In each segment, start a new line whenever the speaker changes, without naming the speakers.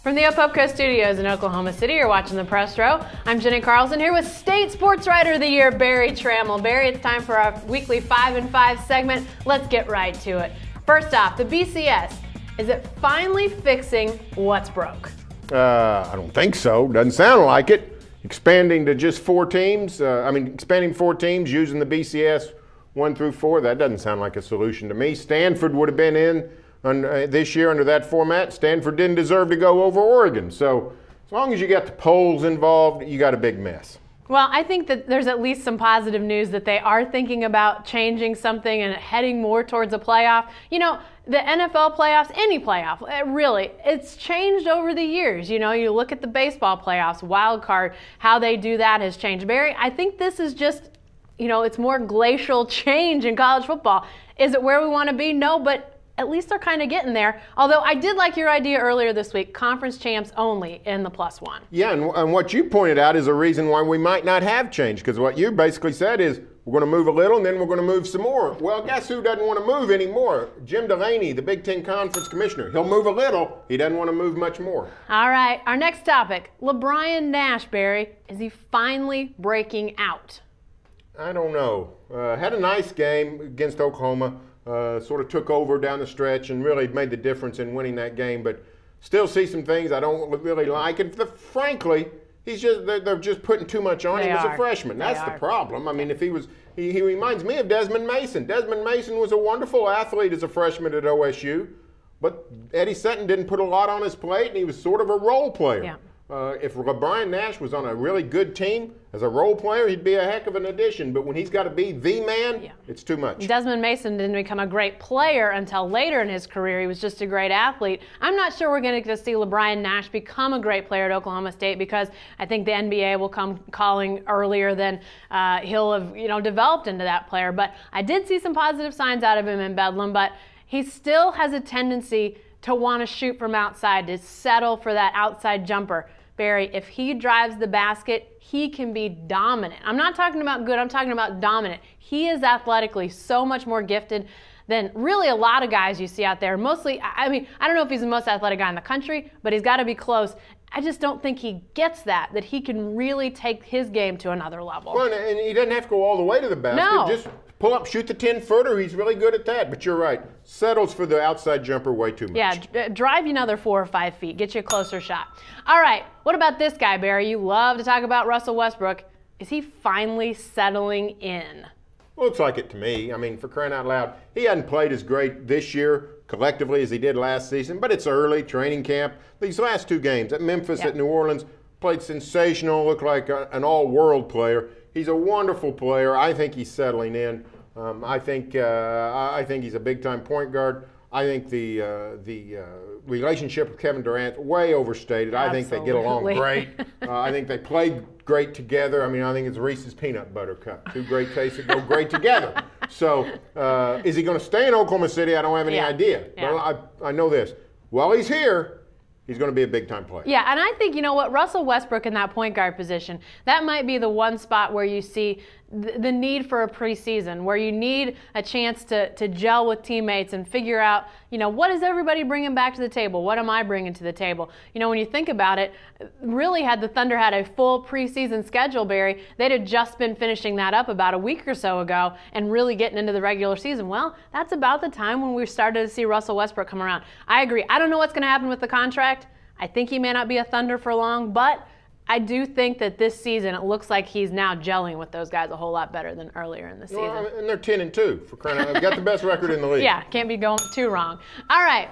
From the Opopco Studios in Oklahoma City, you're watching the Press Row. I'm Jenni Carlson here with State Sports Writer of the Year, Barry Tramel. Barry, it's time for our weekly 5 and 5 segment. Let's get right to it. First off, the BCS. Is it finally fixing what's broke?
I don't think so. Doesn't sound like it. Expanding to just 4 teams. Expanding 4 teams using the BCS 1 through 4. That doesn't sound like a solution to me. Stanford would have been in this year under that format. Stanford didn't deserve to go over Oregon. So as long as you got the polls involved, you got a big mess.
Well, I think that there's at least some positive news that they are thinking about changing something and heading more towards a playoff. You know, the NFL playoffs, any playoff, it's changed over the years. You know, you look at the baseball playoffs, wild card, how they do that has changed. Barry, I think this is just, you know, it's more glacial change in college football. Is it where we want to be? No, but at least they're kind of getting there. Although I did like your idea earlier this week, conference champs only in the +1.
Yeah, and what you pointed out is a reason why we might not have change, because what you basically said is we're going to move a little and then we're going to move some more. Well, guess who doesn't want to move anymore? Jim Delaney, the Big Ten Conference Commissioner. He'll move a little. He doesn't want to move much more.
All right, our next topic, LeBryan Nash, Barry. Is he finally breaking out?
I don't know. Had a nice game against Oklahoma. Sort of took over down the stretch and really made the difference in winning that game, but still see some things I don't really like. And frankly, they're just putting too much on him as a freshman. That's the problem. I mean, if he reminds me of Desmond Mason. Desmond Mason was a wonderful athlete as a freshman at OSU, but Eddie Sutton didn't put a lot on his plate, and he was sort of a role player.
Yeah.
If LeBryan Nash was on a really good team as a role player, he'd be a heck of an addition. But when he's got to be the man, it's too much.
Desmond Mason didn't become a great player until later in his career. He was just a great athlete. I'm not sure we're going to see LeBryan Nash become a great player at Oklahoma State, because I think the NBA will come calling earlier than he'll have, developed into that player. But I did see some positive signs out of him in Bedlam, but he still has a tendency to want to shoot from outside, to settle for that outside jumper. Barry, if he drives the basket, he can be dominant. I'm not talking about good, I'm talking about dominant. He is athletically so much more gifted than really a lot of guys you see out there. Mostly, I don't know if he's the most athletic guy in the country, but he's got to be close. I just don't think he gets that he can really take his game to another level.
Well, and he doesn't have to go all the way to the basket.
No.
Just pull up, shoot the 10-footer. He's really good at that. But you're right. Settles for the outside jumper way too much.
Yeah, drive you another 4 or 5 feet. Get you a closer shot. All right, what about this guy, Barry? You love to talk about Russell Westbrook. Is he finally settling in?
Looks like it to me. I mean, for crying out loud, he hadn't played as great this year collectively as he did last season, but it's early, training camp. These last 2 games at Memphis, at New Orleans, played sensational, looked like an all-world player. He's a wonderful player. I think he's settling in. I think he's a big-time point guard. I think the relationship with Kevin Durant way overstated.
Absolutely.
I think they get along great. I think they play great together. I mean, I think it's Reese's Peanut Butter Cup. 2 great tastes that go great together. So is he going to stay in Oklahoma City? I don't have any idea.
Yeah.
Well, I know this. While he's here, he's going to be a big-time player.
Yeah, and I think, Russell Westbrook in that point guard position, that might be the one spot where you see the need for a preseason, where you need a chance to gel with teammates and figure out, what is everybody bringing back to the table? What am I bringing to the table? When you think about it, really had the Thunder had a full preseason schedule, Barry, they'd have just been finishing that up about a week or so ago and really getting into the regular season. Well, that's about the time when we started to see Russell Westbrook come around. I agree. I don't know what's going to happen with the contract. I think he may not be a Thunder for long, but I do think that this season it looks like he's now gelling with those guys a whole lot better than earlier in the season.
Well, and they're 10-2 for crying out loud. They've got the best record in the league.
Yeah, can't be going too wrong. All right,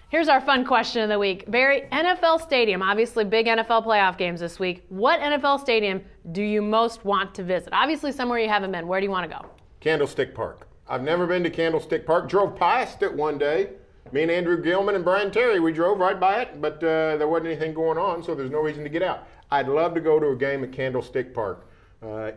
here's our fun question of the week. Barry, NFL stadium, obviously big NFL playoff games this week. What NFL stadium do you most want to visit? Obviously somewhere you haven't been. Where do you want to go?
Candlestick Park. I've never been to Candlestick Park. Drove past it one day. Me and Andrew Gilman and Brian Terry, we drove right by it, but there wasn't anything going on, so there's no reason to get out. I'd love to go to a game at Candlestick Park.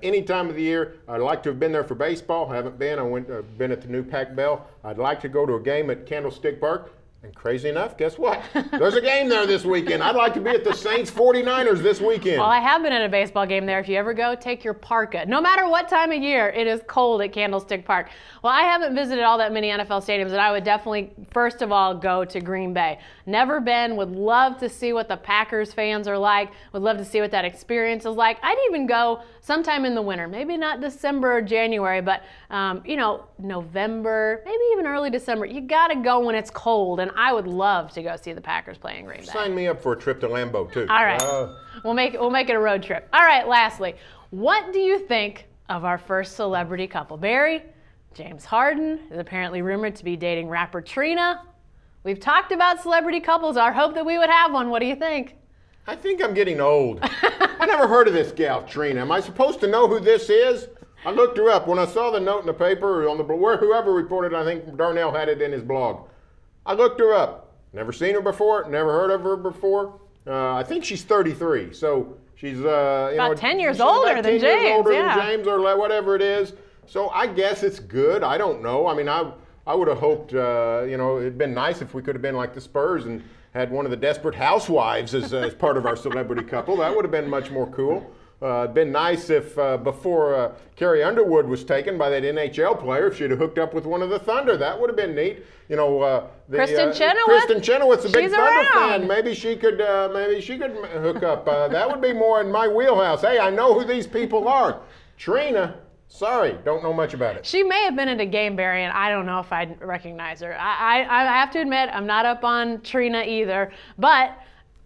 Any time of the year. I'd like to have been there for baseball. I haven't been. I've been at the new Pac Bell. I'd like to go to a game at Candlestick Park. And crazy enough, guess what? There's a game there this weekend. I'd like to be at the Saints 49ers this weekend.
Well, I have been at a baseball game there. If you ever go, take your parka. No matter what time of year, it is cold at Candlestick Park. Well, I haven't visited all that many NFL stadiums, and I would definitely, first of all, go to Green Bay. Never been, would love to see what the Packers fans are like, would love to see what that experience is like. I'd even go sometime in the winter, maybe not December or January, but, you know, November, maybe even early December. You got to go when it's cold, and I would love to go see the Packers play in Green Bay.
Sign me up for a trip to Lambeau, too.
All right. We'll make it a road trip. All right, lastly, what do you think of our first celebrity couple? Barry, James Harden is apparently rumored to be dating rapper Trina. We've talked about celebrity couples. Our hope that we would have one. What do you think?
I think I'm getting old. I never heard of this gal, Trina. Am I supposed to know who this is? I looked her up. When I saw the note in the paper, or on the whoever reported, I think Darnell had it in his blog. I looked her up. Never seen her before. Never heard of her before. I think she's 33. So she's
about 10 years older than James. 10 years older than James, or whatever it is. So I guess it's good. I don't know. I mean, I would have hoped, you know, it'd been nice if we could have been like the Spurs and had one of the Desperate Housewives as part of our celebrity couple. That would have been much more cool. It'd been nice if before Carrie Underwood was taken by that NHL player, if she'd have hooked up with one of the Thunder. That would have been neat. You know, Kristen Chenoweth.
Kristen Chenoweth's a big
She's
Thunder
around.
fan. Maybe she could hook up. That would be more in my wheelhouse. Hey, I know who these people are. Trina. Sorry, don't know much about it.
She may have been at a game, Barry, and I don't know if I'd recognize her. I have to admit, I'm not up on Trina either, but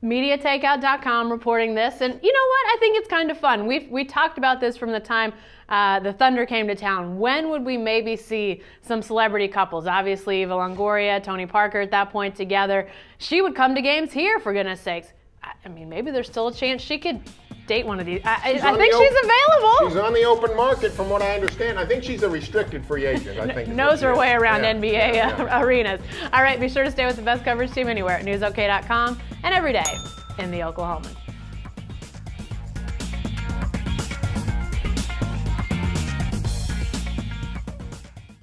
MediaTakeout.com reporting this, and you know what? I think it's kind of fun. We talked about this from the time the Thunder came to town. When would we maybe see some celebrity couples? Obviously, Eva Longoria, Tony Parker at that point together. She would come to games here, for goodness sakes. I mean, maybe there's still a chance she could date one of these. I think she's available.
She's on the open market, from what I understand. I think she's a restricted free agent. I think
knows her way around NBA arenas. All right, be sure to stay with the best coverage team anywhere at newsok.com and every day in the Oklahoman.